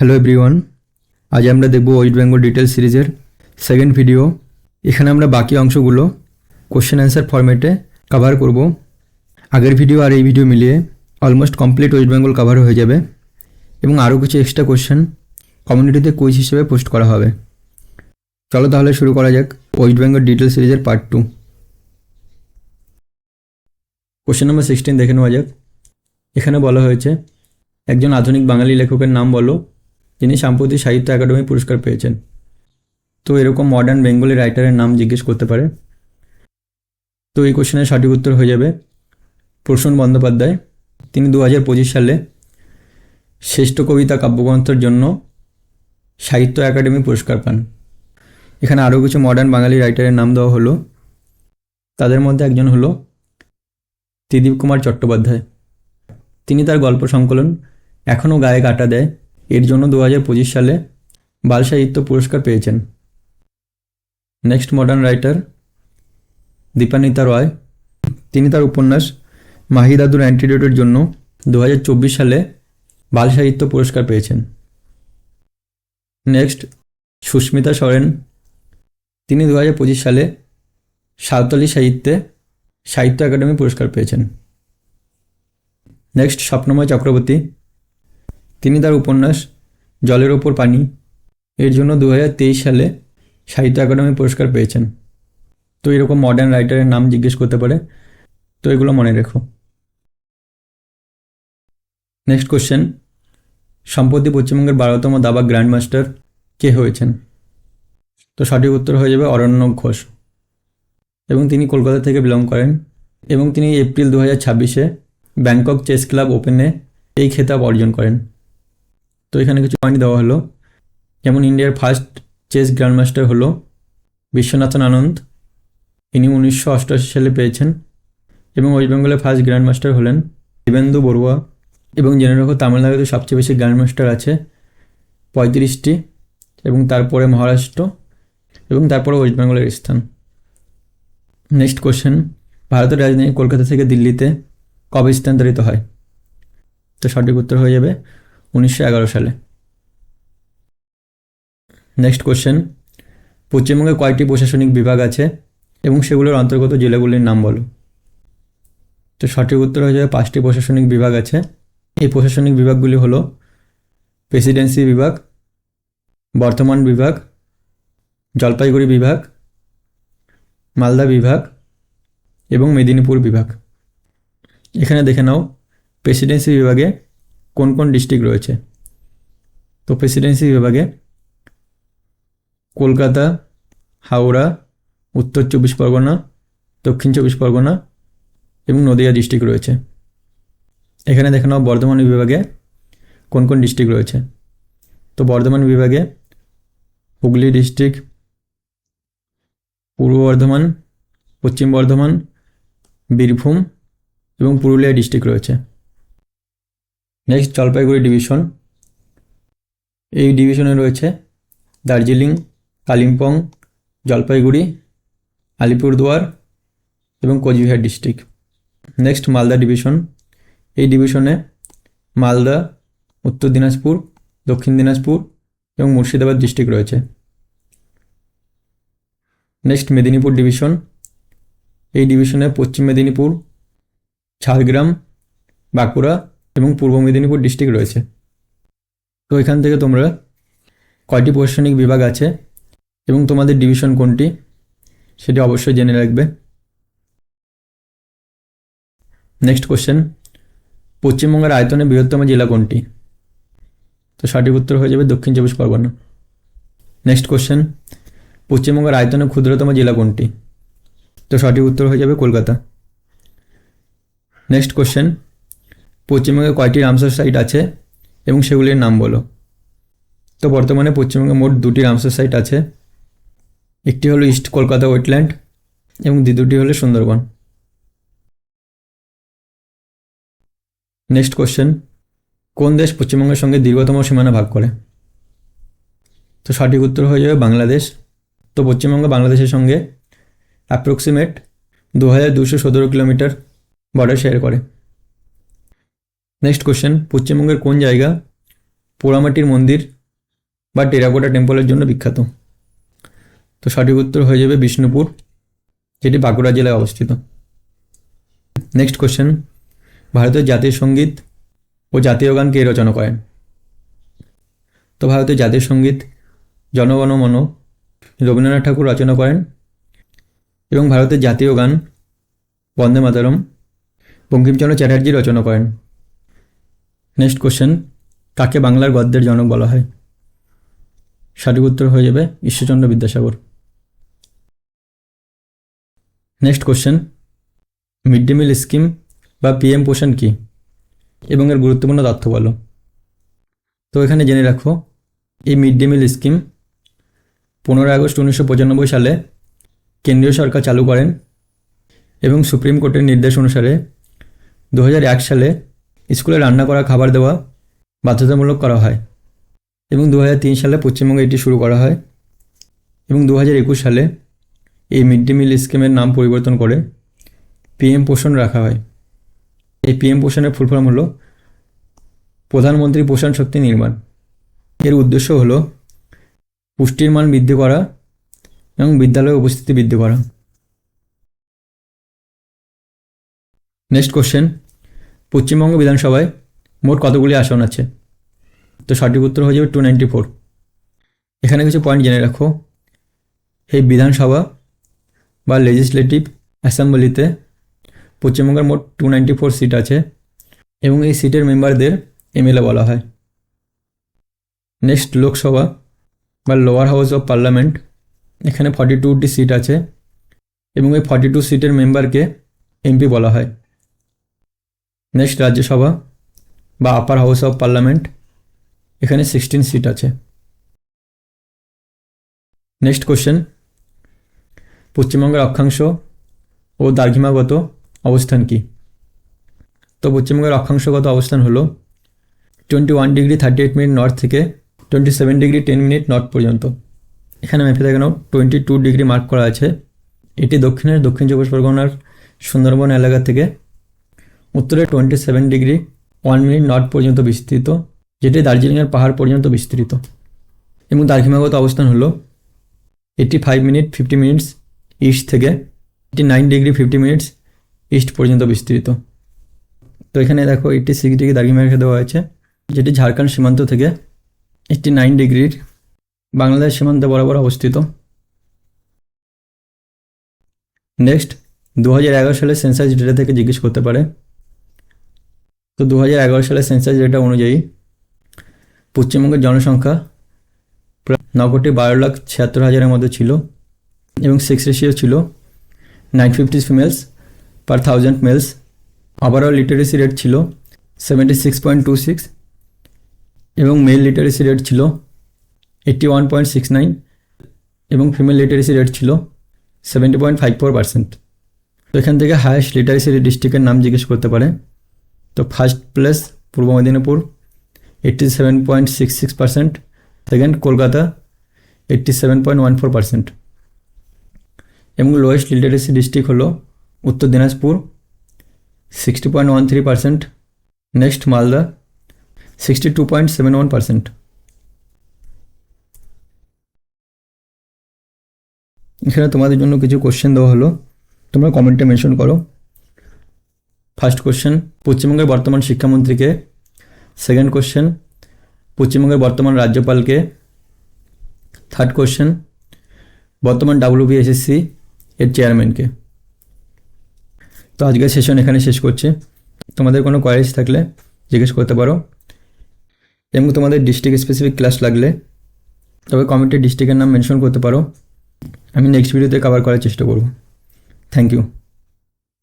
Hello everyone, আজ আমরা দেখব ওয়েস্ট বেঙ্গল ডিটেল সিরিজের সেকেন্ড ভিডিও। এখানে আমরা বাকি অংশগুলো কোশ্চেন অ্যান্সার ফরম্যাটে কভার করব। আগের ভিডিও আর এই ভিডিও মিলিয়ে almost complete West Bengal cover হয়ে যাবে এবং আরও কিছু এক্সট্রা কোশ্চেন কমিউনিটিতে কুইজ হিসেবে পোস্ট করা হবে। চলো তাহলে শুরু করা যাক ওয়েস্ট বেঙ্গল ডিটেল সিরিজের পার্ট 2। কোশ্চেন নম্বর 16 দেখে নেওয়া যাক। এখানে বলা হয়েছে, একজন আধুনিক বাঙালি লেখকের নাম বলো যিনি সাম্প্রতিক সাহিত্য একাডেমি পুরস্কার পেয়েছেন। তো এরকম মডার্ন বেঙ্গলি রাইটারের নাম জিজ্ঞেস করতে পারে। তো এই কোশ্চেনের সঠিক উত্তর হয়ে যাবে প্রসূন বন্দ্যোপাধ্যায়। তিনি 2025 সালে শ্রেষ্ঠ কবিতা কাব্যগ্রন্থের জন্য সাহিত্য একাডেমি পুরস্কার পান। এখানে আরও কিছু মডার্ন বাঙালি রাইটারের নাম দেওয়া হলো। তাদের মধ্যে একজন হলো ত্রিদীপ কুমার চট্টোপাধ্যায়। তিনি তার গল্প সংকলন এখনও গায়ে কাটা দেয় এর জন্য 2025 সালে বাল সাহিত্য পুরস্কার পেয়েছেন। নেক্সট মডার্ন রাইটার দীপানিতা রয়। তিনি তার উপন্যাস মাহি দাদুর অ্যান্টিডোটের জন্য 2024 সালে বাল সাহিত্য পুরস্কার পেয়েছেন। নেক্সট সুস্মিতা সরেন। তিনি 2025 সালে সাঁওতালি সাহিত্যে সাহিত্য একাডেমি পুরস্কার পেয়েছেন। নেক্সট স্বপ্নময় চক্রবর্তী। তিনি তার উপন্যাস জলের ওপর পানি এর জন্য 2023 সালে সাহিত্য একাডেমি পুরস্কার পেয়েছেন। তো এরকম মডার্ন রাইটারের নাম জিজ্ঞেস করতে পারে, তো এগুলো মনে রেখো। নেক্সট কোশ্চেন, সম্প্রতি পশ্চিমবঙ্গের 12তম দাবা গ্র্যান্ডমাস্টার কে হয়েছেন? তো সঠিক উত্তর হয়ে যাবে অরণ্যক ঘোষ, এবং তিনি কলকাতা থেকে বিলং করেন এবং তিনি এপ্রিল 2026-এ ব্যাংকক চেস ক্লাব ওপেনে এই খেতাব অর্জন করেন। তো এখানে কিছু পয়েন্ট দেওয়া হলো, যেমন ইন্ডিয়ার ফার্স্ট চেস গ্র্যান্ডমাস্টার হলো বিশ্বনাথন আনন্দ, ইনি 1988 সালে পেয়েছেন, এবং ওয়েস্ট বেঙ্গলের ফার্স্ট গ্র্যান্ডমাস্টার হলেন দিবেন্দু বড়ুয়া। এবং জেনে রাখো তামিলনাড়ুতে সবচেয়ে বেশি গ্র্যান্ডমাস্টার আছে 35টি, এবং তারপরে মহারাষ্ট্র, এবং তারপরে ওয়েস্ট বেঙ্গলের স্থান। নেক্সট কোশ্চেন, ভারতের রাজধানী কলকাতা থেকে দিল্লিতে কবে স্থানান্তরিত হয়? তো সঠিক উত্তর হয়ে যাবে 1911 সালে। নেক্সট কোশ্চেন, পশ্চিমবঙ্গে কয়টি প্রশাসনিক বিভাগ আছে এবং সেগুলোর অন্তর্গত জেলাগুলির নাম বলো? তো সঠিক উত্তর হয়ে যাবে 5টি প্রশাসনিক বিভাগ আছে। এই প্রশাসনিক বিভাগগুলি হলো প্রেসিডেন্সি বিভাগ, বর্ধমান বিভাগ, জলপাইগুড়ি বিভাগ, মালদা বিভাগ এবং মেদিনীপুর বিভাগ। এখানে দেখে নাও প্রেসিডেন্সি বিভাগে কোন কোন ডিস্ট্রিক্ট রয়েছে। তো প্রেসিডেন্সি বিভাগে কলকাতা, হাওড়া, উত্তর 24 পরগনা, দক্ষিণ 24 পরগনা এবং নদিয়া ডিস্ট্রিক্ট রয়েছে। এখানে দেখে নাও বর্ধমান বিভাগে কোন কোন ডিস্ট্রিক্ট রয়েছে। তো বর্ধমান বিভাগে হুগলি ডিস্ট্রিক্ট, পূর্ব বর্ধমান, পশ্চিম বর্ধমান, বীরভূম এবং পুরুলিয়া ডিস্ট্রিক্ট রয়েছে। Next Jalpaiguri division. এই ডিভিশনে রয়েছে দার্জিলিং, কালিম্পং, জলপাইগুড়ি, আলিপুরদুয়ার এবং Cooch Behar district. Next Malda division. এই ডিভিশনে মালদা, উত্তর দিনাজপুর, দক্ষিণ দিনাজপুর এবং মুর্শিদাবাদ ডিস্ট্রিক্ট রয়েছে। Next Medinipur division. এই ডিভিশনে পশ্চিম মেদিনীপুর, ঝাড়গ্রাম, বাঁকুড়া এবং পূর্ব মেদিনীপুর ডিস্ট্রিক্ট রয়েছে। তো এখান থেকে তোমরা কয়টি প্রশাসনিক বিভাগ আছে এবং তোমাদের ডিভিশন কোনটি সেটি অবশ্যই জেনে রাখবে। নেক্সট কোশ্চেন, পশ্চিমবঙ্গের আয়তনে বৃহত্তম জেলা কোনটি? তো সঠিক উত্তর হয়ে যাবে দক্ষিণ 24 পরগনা। নেক্সট কোশ্চেন, পশ্চিমবঙ্গের আয়তনে ক্ষুদ্রতম জেলা কোনটি? তো সঠিক উত্তর হয়ে যাবে কলকাতা। নেক্সট কোশ্চেন, পশ্চিমবঙ্গে কয়টি রামসার সাইট আছে এবং সেগুলির নাম বলো? তো বর্তমানে পশ্চিমবঙ্গে মোট 2টি রামসার সাইট আছে। একটি হলো ইস্ট কলকাতা ওয়েটল্যান্ড এবং দ্বিতীয়টি হলো সুন্দরবন। নেক্সট কোশ্চেন, কোন দেশ পশ্চিমবঙ্গের সঙ্গে দীর্ঘতম সীমানা ভাগ করে? তো সঠিক উত্তর হয়ে যাবে বাংলাদেশ। তো পশ্চিমবঙ্গ বাংলাদেশের সঙ্গে অ্যাপ্রক্সিমেট 2217 কিলোমিটার বর্ডার শেয়ার করে। নেক্সট কোশ্চেন, পশ্চিমবঙ্গের কোন জায়গা পোড়ামাটির মন্দির বা টেরাকোটা টেম্পলের জন্য বিখ্যাত? তো সঠিক উত্তর হয়ে যাবে বিষ্ণুপুর, যেটি বাঁকুড়া জেলায় অবস্থিত। নেক্সট কোশ্চেন, ভারতের জাতীয় সঙ্গীত ও জাতীয় গান কে রচনা করেন? তো ভারতের জাতীয় সঙ্গীত জনগণ মন রবীন্দ্রনাথ ঠাকুর রচনা করেন এবং ভারতের জাতীয় গান বন্দে মাতরম বঙ্কিমচন্দ্র চ্যাটার্জি রচনা করেন। নেক্সট কোশ্চেন, কাকে বাংলার গদ্যের জনক বলা হয়? সঠিক উত্তর হয়ে যাবে Ishwarchandra Vidyasagar. Next question, mid day meal scheme বা পিএম পোষণ কি এবং এর গুরুত্বপূর্ণ তথ্য বলো। তো এখানে জেনে রাখো, এই mid day meal scheme 15 August 1995 সালে কেন্দ্রীয় সরকার চালু করেন এবং সুপ্রিম কোর্টের নির্দেশ অনুসারে 2001 সালে স্কুলে রান্না করা খাবার দেওয়া বাধ্যতামূলক করা হয় এবং 2003 সালে পশ্চিমবঙ্গে এটি শুরু করা হয় এবং 2021 সালে এই মিড ডে মিল স্কিমের নাম পরিবর্তন করে পিএম পোষণ রাখা হয়। এই পিএম পোষণের ফুল ফর্ম হলো প্রধানমন্ত্রী পোষণ শক্তি নির্মাণ। এর উদ্দেশ্য হলো পুষ্টির মান বৃদ্ধি করা এবং বিদ্যালয়ে উপস্থিতি বৃদ্ধি করা। নেক্সট কোশ্চেন, পশ্চিমবঙ্গ বিধানসভায় মোট কতগুলি আসন আছে? তো সঠিক উত্তর হয়ে যাবে 294। এখানে কিছু পয়েন্ট জেনে রাখো, এই বিধানসভা বা লেজিসলেটিভ অ্যাসেম্বলিতে পশ্চিমবঙ্গের মোট 294 সিট আছে এবং এই সিটের মেম্বারদের এমএলএ বলা হয়। নেক্সট লোকসভা বা লোয়ার হাউস অফ পার্লামেন্ট, এখানে 42টি সিট আছে এবং এই 42 সিটের মেম্বারকে এমপি বলা হয়। নেক্সট রাজ্যসভা বা আপার হাউস অফ পার্লামেন্ট, এখানে 16 সিট আছে। নেক্সট কোশ্চেন, পশ্চিমবঙ্গের অক্ষাংশ ও দ্রাঘিমাগত অবস্থান কি? তো পশ্চিমবঙ্গের অক্ষাংশগত অবস্থান হলো 21 ডিগ্রি 38 মিনিট নর্থ থেকে 27 ডিগ্রি 10 মিনিট নর্থ পর্যন্ত। এখানে ম্যাপে দেখানো 22 ডিগ্রি মার্ক করা আছে। এটি দক্ষিণের দক্ষিণ চব্বিশ পরগনার সুন্দরবন এলাকা থেকে উত্তরে 27 ডিগ্রি 1 মিনিট নর্থ পর্যন্ত বিস্তৃত, যেটি দার্জিলিংয়ের পাহাড় পর্যন্ত বিস্তৃত। এবং দ্রাঘিমাগত অবস্থান হলো 85 মিনিট 50 মিনিটস ইস্ট থেকে 89 ডিগ্রি 50 মিনিটস ইস্ট পর্যন্ত বিস্তৃত। তো এখানে দেখো 86 ডিগ্রি দ্রাঘিমারেখা দেওয়া হয়েছে, যেটি ঝাড়খণ্ড সীমান্ত থেকে 89 ডিগ্রির বাংলাদেশ সীমান্ত বরাবর অবস্থিত। নেক্সট 2011 সালের সেন্সাস ডেটা থেকে জিজ্ঞেস করতে পারে। তো 2011 সালের সেন্সাস ডেটা অনুযায়ী পশ্চিমবঙ্গের জনসংখ্যা প্রায় 9,12,76,000-এর মধ্যে ছিল এবং সেক্স রেশিও ছিল 950 ফিমেলস পার 1000 মেলস। ওভারঅল লিটারেসি রেট ছিল 76.26 এবং মেল লিটারেসি রেট ছিল 81.69 এবং ফিমেল লিটারেসি রেট ছিল 70.54%। তো এখান থেকে হায়েস্ট লিটারেসি ডিস্ট্রিক্টের নাম জিজ্ঞেস করতে পারে। তো ফার্স্ট প্লেস পূর্ব মেদিনীপুর 87.66%, সেকেন্ড কলকাতা 87.14% এবং লোয়েস্ট লিটারেসি ডিস্ট্রিক্ট হলো উত্তর দিনাজপুর 60.13%, নেক্সট মালদা 62.71%। এখানে তোমাদের জন্য কিছু কোশ্চেন দেওয়া হলো, তোমরা কমেন্টে মেনশন করো। ফার্স্ট কোশ্চেন, পশ্চিমবঙ্গের বর্তমান শিক্ষামন্ত্রীকে। সেকেন্ড কোশ্চেন, পশ্চিমবঙ্গের বর্তমান রাজ্যপালকে। থার্ড কোশ্চেন, বর্তমান WBSSC এর চেয়ারম্যানকে। তো আজকের সেশন এখানে শেষ করছি। তোমাদের কোনো কোয়ারিজ থাকলে জিজ্ঞেস করতে পারো এবং তোমাদের ডিস্ট্রিক্ট স্পেসিফিক ক্লাস লাগলে তবে কমেন্টে ডিস্ট্রিক্টের নাম মেনশন করতে পারো। আমি নেক্সট ভিডিওতে কভার করার চেষ্টা করব। Thank you.